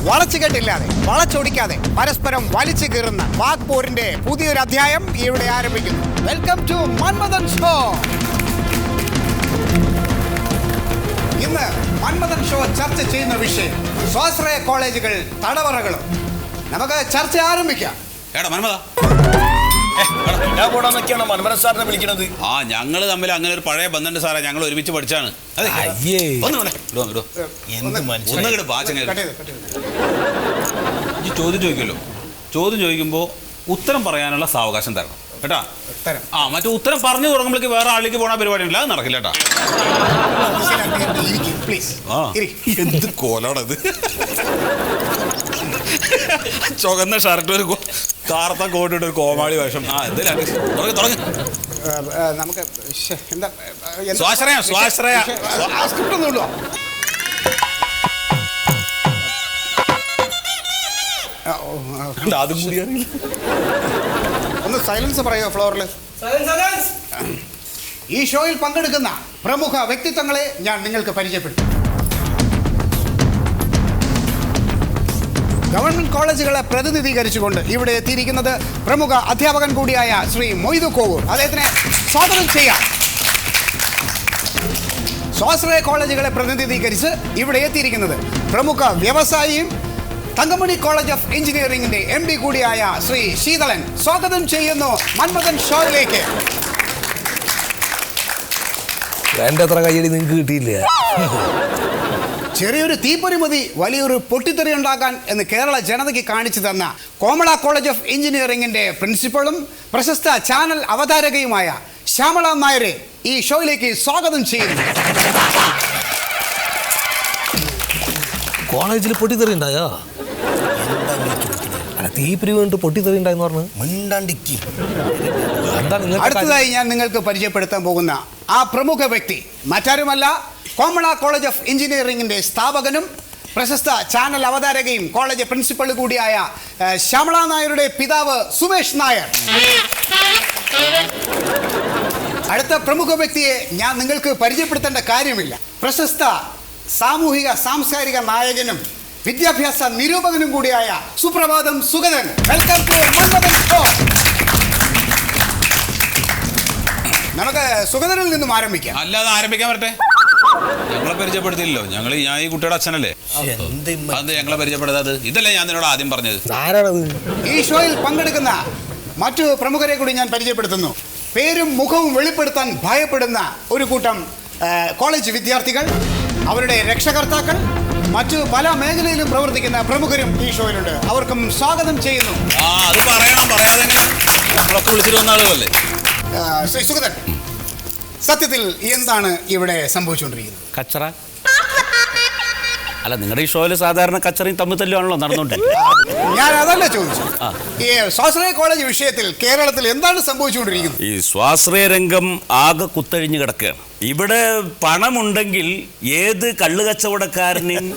വളച്ചുകെട്ടില്ലാതെ വളച്ചൊടിക്കാതെ പരസ്പരം വലിച്ചു കീറുന്ന വാഗ്പോരിന്റെ പുതിയൊരു അധ്യായം ഇവിടെ ആരംഭിക്കുന്നു. Welcome to Manmadhan show. ഇന്ന് മന്മഥൻ ഷോ ചർച്ച ചെയ്യുന്ന വിഷയം സ്വാശ്രയ കോളേജുകൾ തടവറകളും. നമുക്ക് ചർച്ച ആരംഭിക്കാം. വിളിക്കണത് ഞങ്ങള് തമ്മിൽ അങ്ങനെ ഒരു പഴയ ബന്ധമുണ്ട് സാറേ. ഞങ്ങൾ ഒരുമിച്ച് പഠിച്ചാണ്. ചോദ്യം ചോദിക്കുമല്ലോ. ചോദ്യം ചോദിക്കുമ്പോ ഉത്തരം പറയാനുള്ള സാവകാശം തരണം കേട്ടാ. മറ്റേ ഉത്തരം പറഞ്ഞു തുടങ്ങുമ്പോഴേക്ക് വേറെ ആളിലേക്ക് പോണ പരിപാടി ഉണ്ടല്ലോ. അത് നടക്കില്ല കേട്ടാ. എന്ത് കോലാണത്. ചുവന്ന ഷർട്ട്, ഒരു കാർത്ത കോട്ടിട്ട് ഒരു കോമാളി വേഷം. നമുക്ക് എന്താ സ്വാശ്രയ സ്വാശ്രയ അതും കൂടി ഒന്ന് സൈലൻസ് പറയുക ഫ്ലോറിൽ. ഈ ഷോയിൽ പങ്കെടുക്കുന്ന പ്രമുഖ വ്യക്തിത്വങ്ങളെ ഞാൻ നിങ്ങൾക്ക് പരിചയപ്പെടുത്തും. ഗവൺമെന്റ് കോളേജുകളെ പ്രതിനിധീകരിച്ചുകൊണ്ട് ഇവിടെ എത്തിയിരിക്കുന്നത് പ്രമുഖ അധ്യാപകൻ കൂടിയായ ശ്രീ മൊയ്തു കോവൂർ. അദ്ദേഹത്തിനെ സ്വാഗതം ചെയ്യാം. സ്വാശ്രയ കോളേജുകളെ പ്രതിനിധീകരിച്ച് ഇവിടെ എത്തിയിരിക്കുന്നത് പ്രമുഖ വ്യവസായിയും തങ്കമണി കോളേജ് ഓഫ് എഞ്ചിനീയറിംഗിന്റെ MD കൂടിയായ ശ്രീ ശീതളൻ. സ്വാഗതം ചെയ്യുന്നു മന്മഥൻ ഷോയിലേക്ക്. എന്റെ അത്ര കയ്യടി നിങ്ങൾക്ക് കിട്ടിയില്ല. ചെറിയൊരു തീപ്പൊരി മതി വലിയൊരു പൊട്ടിത്തെറി ഉണ്ടാക്കാൻ എന്ന് കേരള ജനതയ്ക്ക് കാണിച്ചു തന്ന കോമള കോളേജ് ഓഫ് എഞ്ചിനീയറിംഗിന്റെ പ്രിൻസിപ്പളും പ്രശസ്ത ചാനൽ അവതാരകയുമായ ശ്യാമള നായരെ ഈ ഷോയിലേക്ക് സ്വാഗതം ചെയ്യുന്നു. കോളേജിൽ പൊട്ടിത്തെറി ഉണ്ടായോ? തീപ്പൊരി വേണ്ടിട്ട് പൊട്ടിത്തെറി ഉണ്ടായെന്ന് പറഞ്ഞു. അടുത്തതായി ഞാൻ നിങ്ങൾക്ക് പരിചയപ്പെടുത്താൻ പോകുന്ന ആ പ്രമുഖ വ്യക്തി മറ്റാരുമല്ല, കോമള കോളേജ് ഓഫ് എഞ്ചിനീയറിംഗിന്റെ സ്ഥാപകനും പ്രശസ്ത ചാനൽ അവതാരകയും കോളേജ് പ്രിൻസിപ്പൾ കൂടിയായ ശ്യാമള നായരുടെ പിതാവ് സുമേഷ് നായർ. അടുത്ത പ്രമുഖ വ്യക്തിയെ ഞാൻ നിങ്ങൾക്ക് പരിചയപ്പെടുത്തേണ്ട കാര്യമില്ല. പ്രശസ്ത സാമൂഹിക സാംസ്കാരിക നായകനും വിദ്യാഭ്യാസ നിരൂപകനും കൂടിയായ Suprabhatham Sugathan. Welcome to Manmadhan show. നമുക്ക് സുഗതനിൽ നിന്നും ആരംഭിക്കാം. അല്ലാതെ ആരംഭിക്കാൻ വരട്ടെ. ഞങ്ങളെ പരിചയപ്പെടുത്തില്ലല്ലോ. ഞാൻ ഈ കുട്ടിയുടെ അച്ഛനല്ലേ. അത് ഞങ്ങളെ പരിചയപ്പെടുത്താത്. ഇതല്ലേ ഞാൻ നിന്നോട് ആദ്യം പറഞ്ഞത്. ഈ ഷോയിൽ പങ്കെടുക്കുന്ന മറ്റു പ്രമുഖരെ കൂടി ഞാൻ പരിചയപ്പെടുത്തുന്നു. പേരും മുഖവും വെളിപ്പെടുത്താൻ ഭയപ്പെടുന്ന ഒരു കൂട്ടം കോളേജ് വിദ്യാർത്ഥികൾ, അവരുടെ രക്ഷകർത്താക്കൾ, മറ്റു പല മേഖലയിലും പ്രവർത്തിക്കുന്ന പ്രമുഖരും ഈ ഷോയിലുണ്ട്. അവർക്കും സ്വാഗതം ചെയ്യുന്നു. അത് പറയണം. പറയാതെ വിളിച്ചിട്ട് വന്ന ആളുകളല്ലേ. ശ്രീ സുഗതൻ, സത്യത്തിൽ എന്താണ് ഇവിടെ സംഭവിച്ചുകൊണ്ടിരിക്കുന്നത്? കച്ചറ അല്ല, നിങ്ങളുടെ ഈ ഷോയിൽ സാധാരണ കച്ചറയും തമ്മിൽ തല്ലുവാണല്ലോ നടന്നുകൊണ്ട്. ഞാൻ അതല്ല ചോദിച്ചു. ഈ സ്വാശ്രയ കോളേജ് വിഷയത്തിൽ കേരളത്തിൽ എന്താണ് സംഭവിച്ചുകൊണ്ടിരിക്കുന്നത്? ഈ സ്വാശ്രയ രംഗം ആകെ കുത്തഴിഞ്ഞ് കിടക്കുകയാണ്. ഇവിടെ പണമുണ്ടെങ്കിൽ ഏത് കള്ളു കച്ചവടക്കാരനെയും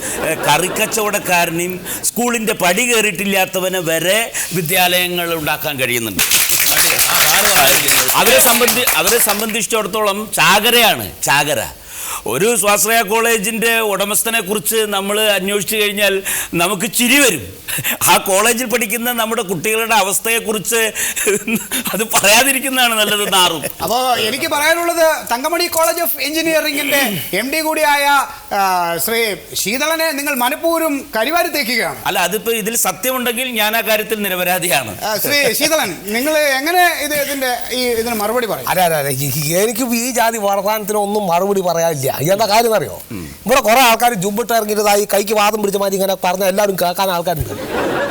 കറിക്കച്ചവടക്കാരനെയും സ്കൂളിൻ്റെ പടി കയറിയിട്ടില്ലാത്തവനെ വരെ വിദ്യാലയങ്ങൾ ഉണ്ടാക്കാൻ കഴിയുന്നുണ്ട്. അവരെ സംബന്ധിച്ചിടത്തോളം ചാകരയാണ് ചാകര. ഒരു സ്വാശ്രയ കോളേജിൻ്റെ ഉടമസ്ഥനെ കുറിച്ച് നമ്മൾ അന്വേഷിച്ചു കഴിഞ്ഞാൽ നമുക്ക് ചിരി വരും. ആ കോളേജിൽ പഠിക്കുന്ന നമ്മുടെ കുട്ടികളുടെ അവസ്ഥയെക്കുറിച്ച് അത് പറയാതിരിക്കുന്നതാണ് നല്ലത്. നാറും. അപ്പോൾ എനിക്ക് പറയാനുള്ളത്, തങ്കമണി കോളേജ് ഓഫ് എഞ്ചിനീയറിംഗിന്റെ MD കൂടിയായ ശ്രീ ശീതളനെ നിങ്ങൾ മനഃപൂർവ്വം കരിവാരി തേക്കുകയാണ്. അല്ല, അതിപ്പോ ഇതിൽ സത്യമുണ്ടെങ്കിൽ ഞാൻ ആ കാര്യത്തിൽ നിരപരാധിയാണ്. ശ്രീ ശീതളൻ, നിങ്ങൾ എങ്ങനെ ഇതിന് മറുപടി പറയും? അതെ, എനിക്ക് ഈ ജാതി വർത്തമാനത്തിനൊന്നും മറുപടി പറയാനില്ല. എന്താ കാര്യം അറിയോ? ഇവിടെ കുറെ ആൾക്കാർ ജുമ്പിട്ട് ഇറങ്ങിയതായി കൈക്ക് വാദം പിടിച്ച മാതിരി ഇങ്ങനെ പറഞ്ഞ എല്ലാവരും കേൾക്കാൻ ആൾക്കാരുണ്ട്.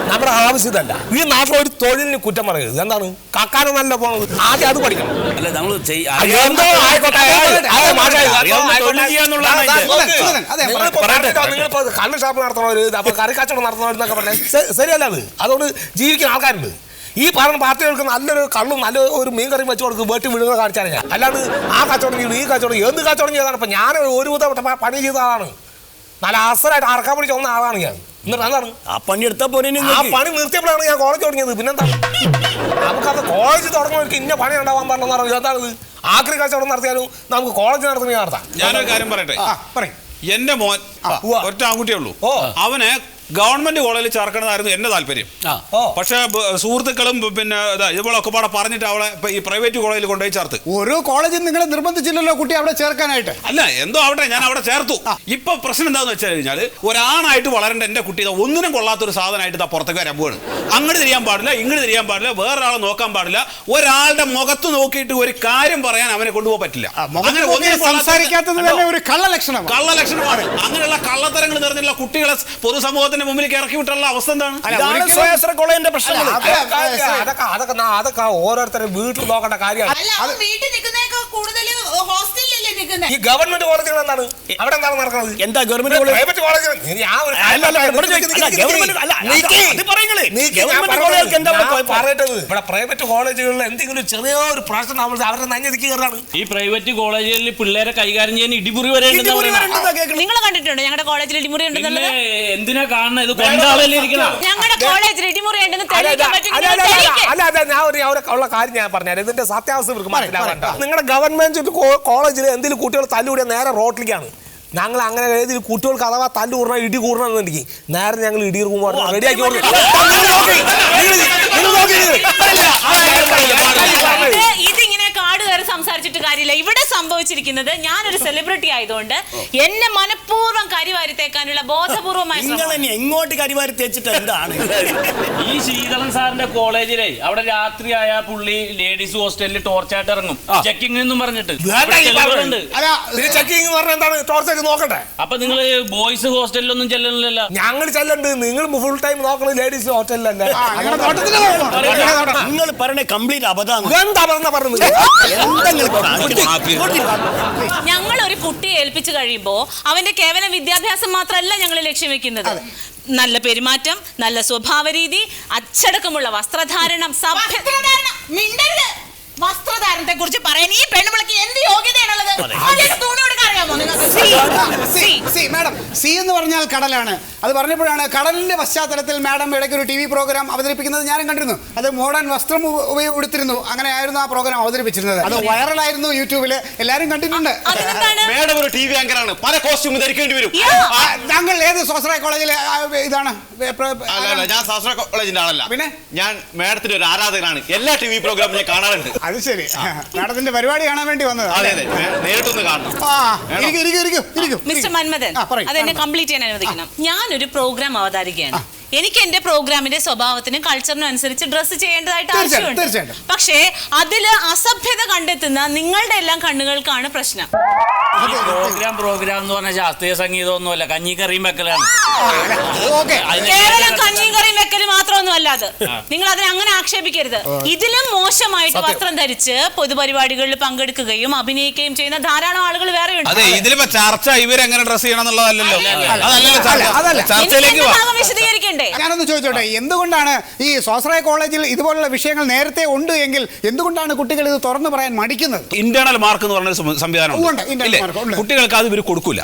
നമ്മുടെ ആവശ്യതല്ല. ഈ നാട്ടിൽ ഒരു തൊഴിലിന് കുറ്റം പറയരുത്. എന്താണ് കക്കാനും നല്ല പോണത്? ആദ്യം അത് പഠിക്കണം. അല്ല, നമ്മൾ നിങ്ങളിപ്പോ കള്ള് ഷാപ്പ് നടത്തണവര്, അപ്പൊ കറി കച്ചവടം നടത്തണവരെന്നൊക്കെ പറഞ്ഞാൽ ശരിയല്ല. അതുകൊണ്ട് ജീവിക്കുന്ന ആൾക്കാരുണ്ട്. ഈ പറഞ്ഞ പാർട്ടികൾക്ക് നല്ലൊരു കള്ളും നല്ല ഒരു മീൻ കറിയും വെച്ച് കൊടുക്കും, വെട്ടി വിടുക കാണിച്ചാണ് ഞാൻ. അല്ലാണ്ട് ആ കച്ചവടം ചെയ്തു, ഈ കച്ചവടം എന്ത് കച്ചവടം ചെയ്താണ്. ഇപ്പം ഞാൻ ഒരു പണി ചെയ്ത ആളാണ്. നല്ല അസറായിട്ട് അറക്കാൻ പിടിച്ച് വന്ന ആളാണ് ഞാൻ. എന്നിട്ട് എന്താണ് ആ പണി എടുത്താൽ പോലെ ആ പണി നിർത്തിയപ്പോഴാണ് ഞാൻ കോളേജ് തുടങ്ങിയത്. പിന്നെന്താ, നമുക്കത് കോളേജ് തുടങ്ങുന്നവർക്ക് ഇന്ന പണി ഉണ്ടാവാൻ പറഞ്ഞെന്ന് പറഞ്ഞു. എന്താണിത്? ആക്രി കച്ചവടം നടത്തിയാലും നമുക്ക് കോളേജ് നടത്തുന്ന നടത്താം. ഞാനൊരു കാര്യം പറയട്ടെ. പറയും. എന്റെ മോൻ ഒറ്റ ആൺകുട്ടിയേ ഉള്ളൂ. അവനെ ഗവൺമെന്റ് കോളേജിൽ ചേർക്കണതായിരുന്നു എന്റെ താല്പര്യം. പക്ഷെ സുഹൃത്തുക്കളും പിന്നെ ഇതുപോലൊക്കെ പാടെ പറഞ്ഞിട്ട് അവളെ ഈ പ്രൈവറ്റ് കോളേജിൽ കൊണ്ടുപോയി ചേർത്ത്. ഓരോ കോളേജിൽ നിങ്ങളെ നിർബന്ധിച്ചില്ലല്ലോ കുട്ടി അവിടെ ചേർക്കാനായിട്ട്. അല്ല എന്തോ ആവട്ടെ, ഞാൻ അവിടെ ചേർത്തു. ഇപ്പൊ പ്രശ്നം എന്താന്ന് വെച്ച് കഴിഞ്ഞാൽ ഒരാണായിട്ട് വളരേണ്ട എന്റെ കുട്ടി ഒന്നിനും കൊള്ളാത്തൊരു സാധനമായിട്ട് പുറത്തേക്ക് വരാൻ പോവാണ്. അങ്ങോട്ട് തിരിയാൻ പാടില്ല, ഇങ്ങോട്ട് തിരിയാൻ പാടില്ല, വേറൊരാളെ നോക്കാൻ പാടില്ല, ഒരാളുടെ മുഖത്ത് നോക്കിയിട്ട് ഒരു കാര്യം പറയാൻ അവനെ കൊണ്ടുപോകാൻ പറ്റില്ല. സംസാരിക്കാത്തത് തന്നെ ഒരു കള്ളലക്ഷണമാണ്. അങ്ങനെയുള്ള കള്ളത്തരങ്ങൾ നിറഞ്ഞുള്ള കുട്ടികളെ പൊതുസമൂഹത്തിന്റെ മുമ്പിലേക്ക് ഇറക്കി വിട്ടുള്ള അവസ്ഥ എന്താണ്? കോളേജിന്റെ പ്രശ്നങ്ങൾ അതൊക്കെ ഓരോരുത്തരും വീട്ടിൽ നോക്കേണ്ട കാര്യമാണ്. ഈ ഗവൺമെന്റ് കോളേജുകൾ എന്താണ് അവിടെ എന്താണ് നടക്കുന്നത്? എന്താ ഗവൺമെന്റ് കോളേജ്? പ്രൈവറ്റ് കോളേജ് ഇവിടെ പ്രൈവറ്റ് കോളേജുകളിൽ എന്തെങ്കിലും ചെറിയൊരു പ്രശ്നം അവരുടെ നഞ്ഞതിക്ക് കയറാണ്. ഈ പ്രൈവറ്റ് കോളേജുകളിൽ പിള്ളേരെ കൈകാര്യം ചെയ്യാൻ ഇടിമുറി വരെ നിങ്ങൾ കണ്ടിട്ടുണ്ടോ ഞങ്ങളുടെ കോളേജിൽ ഇടിമുറി ഉണ്ടെന്നുള്ളത്? എന്തിനാ കാണുന്നത്? ഇത് കൊണ്ടാവല്ലേ ഇരിക്കണം. ഞങ്ങളുടെ കോളേജിൽ ഇടിമുറി ഉണ്ടെന്ന് തെളിയിക്കാൻ പറ്റും. അല്ല ഞാൻ ഉള്ള കാര്യം ഞാൻ പറഞ്ഞാൽ ഇതിന്റെ സത്യാവസ്ഥ ഇവർക്ക് മനസ്സിലാവണ്ട. നിങ്ങളുടെ ഗവൺമെന്റ് കോളേജിൽ എന്തെങ്കിലും കുട്ടികൾ തല്ലുകൂടിയ നേരെ റോട്ടിലേക്കാണ്. ഞങ്ങൾ അങ്ങനെ ഏതെങ്കിലും കുട്ടികൾക്ക് അഥവാ തല്ലു കൂടണം ഇടി കൂടണമെന്നുണ്ടെങ്കിൽ നേരെ ഞങ്ങൾ ഇടി റെഡിയാക്കി ഇതിങ്ങനെ കാട് കയറി സംസാരിച്ചിട്ട് കാര്യമില്ല. ഇവിടെ സംഭവിച്ചിരിക്കുന്നത് ഞാനൊരു സെലിബ്രിറ്റി ആയതുകൊണ്ട് എന്നെ മനഃപൂർവ്വം കരിവാരി തേക്കാനുള്ള ബോധപൂർവമായ എങ്ങോട്ട് കരിവാരി തേച്ചിട്ട് എന്താണ്? ഈ ശീതളൻ സാറിന്റെ കോളേജിലെ അവിടെ രാത്രിയായ പുള്ളി ലേഡീസ് ഹോസ്റ്റലിൽ ടോർച്ചായിട്ട് ഇറങ്ങും ചെക്കിംഗ് എന്നും പറഞ്ഞിട്ട്. നോക്കട്ടെ. അപ്പൊ നിങ്ങള് ബോയ്സ് ഹോസ്റ്റലിലൊന്നും ചെല്ലുന്നില്ലല്ലോ? ഞങ്ങൾ ചെല്ലുന്നുണ്ട്. നിങ്ങൾ ഫുൾ ടൈം നോക്കണത് ലേഡീസ് ഹോസ്റ്റലിലല്ലേ? നിങ്ങൾ പറഞ്ഞ കംപ്ലീറ്റ് അബദ്ധമാണ്. എന്താ പറഞ്ഞത്? ഞങ്ങൾ ഒരു കുട്ടിയെ ഏൽപ്പിച്ചു കഴിയുമ്പോ അവന്റെ കേവലം വിദ്യാഭ്യാസം മാത്രമല്ല ഞങ്ങൾ ലക്ഷ്യം വെക്കുന്നത്. നല്ല പെരുമാറ്റം, നല്ല സ്വഭാവ രീതി, അച്ചടക്കമുള്ള വസ്ത്രധാരണം, വസ്ത്രധാരണത്തെ കുറിച്ച് പറയാൻ ഈ പെണ്ണുപിള്ളക്ക് എന്ത് യോഗ്യതയാണുള്ളത്? മാഡം, സി എന്ന് പറഞ്ഞാൽ കടലാണ്. അത് പറഞ്ഞപ്പോഴാണ് കടലിന്റെ പശ്ചാത്തലത്തിൽ മാഡം ഇടയ്ക്ക് ഒരു TV പ്രോഗ്രാം അവതരിപ്പിക്കുന്നത് ഞാനും കണ്ടിരുന്നു. അത് മോഡേൺ വസ്ത്രം ഉടുത്തിരുന്നു. അങ്ങനെയായിരുന്നു ആ പ്രോഗ്രാം അവതരിപ്പിച്ചിരുന്നത്. അത് വൈറലായിരുന്നു, യൂട്യൂബിൽ എല്ലാവരും കണ്ടിട്ടുണ്ട്. മാഡം ഒരു TV ആങ്കറാണ്, പല കോസ്റ്റ്യൂം ധരിക്കേണ്ടി വരും. താങ്കൾ ഏത് സ്വാശ്രയ കോളേജിലെ ഇതാണ്? ഞാൻ സ്വാശ്രയ കോളേജിന്റെ ആളല്ല. പിന്നെ ഞാൻ മാഡത്തിന്റെ ഒരു ആരാധകനാണ്. എല്ലാ TV പ്രോഗ്രാമും ഞാൻ കാണാറുണ്ട്. അത് ശരി, മാഡത്തിന്റെ പരിപാടി കാണാൻ വേണ്ടി വന്നത്. അതെ, നേരിട്ടൊന്ന് കാണണം. മിസ്റ്റർ മന്മഥൻ, അതെന്നെ കംപ്ലീറ്റ് ചെയ്യാൻ അനുവദിക്കണം. ഞാനൊരു പ്രോഗ്രാം അവതാരികയാണ്. എനിക്ക് എന്റെ പ്രോഗ്രാമിന്റെ സ്വഭാവത്തിനും കൾച്ചറിനും അനുസരിച്ച് ഡ്രസ്സ് ചെയ്യേണ്ടതായിട്ട് ആവശ്യമുണ്ട്. പക്ഷേ അതില് അസഭ്യത കണ്ടെത്തുന്ന നിങ്ങളുടെ എല്ലാം കണ്ണുകൾക്കാണ് പ്രശ്നം. പ്രോഗ്രാം എന്ന് പറഞ്ഞ ശാസ്ത്രീയ സംഗീതമൊന്നുമല്ല, കഞ്ഞിക്കറിയും വെക്കലാണ്. കേവലം കഞ്ഞിയും കറിയും വെക്കല് മാത്രമൊന്നും അല്ലാതെ നിങ്ങൾ അതിനെ അങ്ങനെ ആക്ഷേപിക്കരുത്. ഇതിലും മോശമായിട്ട് വസ്ത്രം ധരിച്ച് പൊതുപരിപാടികളിൽ പങ്കെടുക്കുകയും അഭിനയിക്കുകയും ചെയ്യുന്ന ധാരാളം ആളുകൾ വേറെയുണ്ട്. അതെ, ഇതിലിപ്പോ ചർച്ച ഇവരെങ്ങനെ ഡ്രസ് ചെയ്യണം എന്നുള്ളതല്ലോ. വിശദീകരിക്കണ്ടേ? ഞാനൊന്ന് ചോദിച്ചോട്ടെ, എന്തുകൊണ്ടാണ് ഈ സ്വാശ്രയ കോളേജിൽ ഇതുപോലുള്ള വിഷയങ്ങൾ നേരത്തെ ഉണ്ട് എങ്കിൽ എന്തുകൊണ്ടാണ് കുട്ടികൾ ഇത് തുറന്നു പറയാൻ മടിക്കുന്നത്? ഇന്റേണൽ മാർക്ക് എന്ന് പറഞ്ഞ സംവിധാനം കുട്ടികൾക്ക് അത് ഇവർ കൊടുക്കൂല.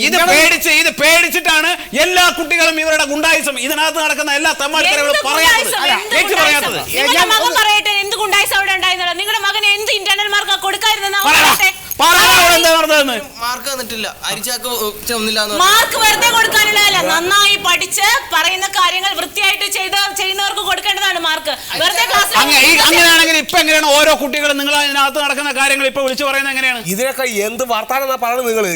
ഇത് പേടിച്ചിട്ടാണ് എല്ലാ കുട്ടികളും ഇവരുടെ ഗുണ്ടായിസം, ഇതിനകത്ത് നടക്കുന്ന എല്ലാ തമ്മാടിത്തരങ്ങളും പറയാത്തത്. മകൻ പറയട്ടെ എന്ത് ഗുണ്ടായിസം അവിടെ ഉണ്ടായിരുന്നില്ല. നിങ്ങളുടെ മകന് എന്ത് ഇന്റേണൽ മാർക്ക് കൊടുക്കാതിരുന്ന മാർക്ക് വെറുതെ കൊടുക്കാനുള്ളതല്ല, നന്നായി പഠിച്ച് പറയുന്ന കാര്യങ്ങൾ വൃത്തിയായിട്ട് ചെയ്യുന്നവർക്ക് കൊടുക്കേണ്ടതാണ് മാർക്ക്. വെറുതെ അങ്ങനെയാണെങ്കിൽ ഇപ്പൊ എങ്ങനെയാണ് ഓരോ കുട്ടികളും നിങ്ങൾ അതിനകത്ത് നടക്കുന്ന കാര്യങ്ങൾ ഇപ്പൊ വിളിച്ചു പറയുന്നത് എങ്ങനെയാണ്? ഇതിനൊക്കെ എന്ത് വർത്താനം പറയുന്നത് നിങ്ങൾ?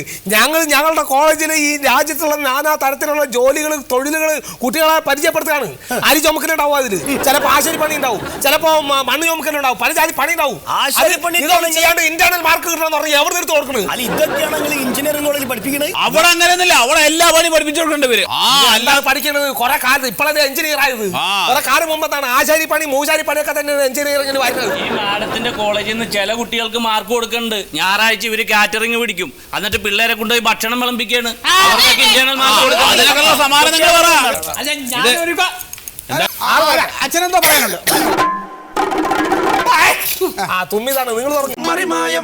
ഞങ്ങളുടെ കോളേജിൽ ഈ രാജ്യത്തുള്ള നാനാ തരത്തിലുള്ള ജോലികൾ, തൊഴിലുകൾ കുട്ടികളെ പരിചയപ്പെടുത്തുകയാണ്. അരി ചുമക്കലുണ്ടാവും, അതിൽ ചിലപ്പോൾ ആശാരി പണി ഉണ്ടാവും, ചിലപ്പോ മണ്ണ് ചുമക്കലുണ്ടാവും, പല ജാതി പണി ഉണ്ടാവും. ചെയ്യാണ്ട് ഇന്റേണൽ മാർക്ക് കിട്ടണമെന്ന് പറഞ്ഞാൽ എവിടെ എടുത്ത് കൊടുക്കുന്നത്? ഇതൊക്കെയാണെങ്കിൽ എഞ്ചിനീയറിംഗ് കോളേജിൽ പഠിപ്പിക്കണത്. അവിടെ അങ്ങനെയൊന്നുമില്ല, അവിടെ എല്ലാ പണി പഠിപ്പിച്ചു കൊടുക്കേണ്ടവര്. അല്ലാതെ പഠിക്കുന്നത് കുറെ കാലത്ത് ഇപ്പോഴത്തെ എഞ്ചിനീയർ ആയത്. കുറെ കാലം മുമ്പത്താണ് ആശാരി പണി, മൂശാരി പണിയൊക്കെ തന്നെ എഞ്ചിനീയറിംഗിന് വരുന്നത്. ഈ മാഡത്തിന്റെ കോളേജിൽ നിന്ന് ചില കുട്ടികൾക്ക് മാർക്ക് കൊടുക്കുന്നുണ്ട്. ഞായറാഴ്ച ഇവര് കാറ്ററിംഗ് പിടിക്കും, എന്നിട്ട് പിള്ളേരെ കൊണ്ടുപോയി ഭക്ഷണം വിളമ്പിക്കാണ്. അവർക്കൊക്കെ ഇന്റേണൽ മാർക്ക് കൊടുക്കും. അച്ഛനെന്തോ പറയാനുണ്ട്? തുമ്മിതാണ് നിങ്ങൾ പറഞ്ഞു.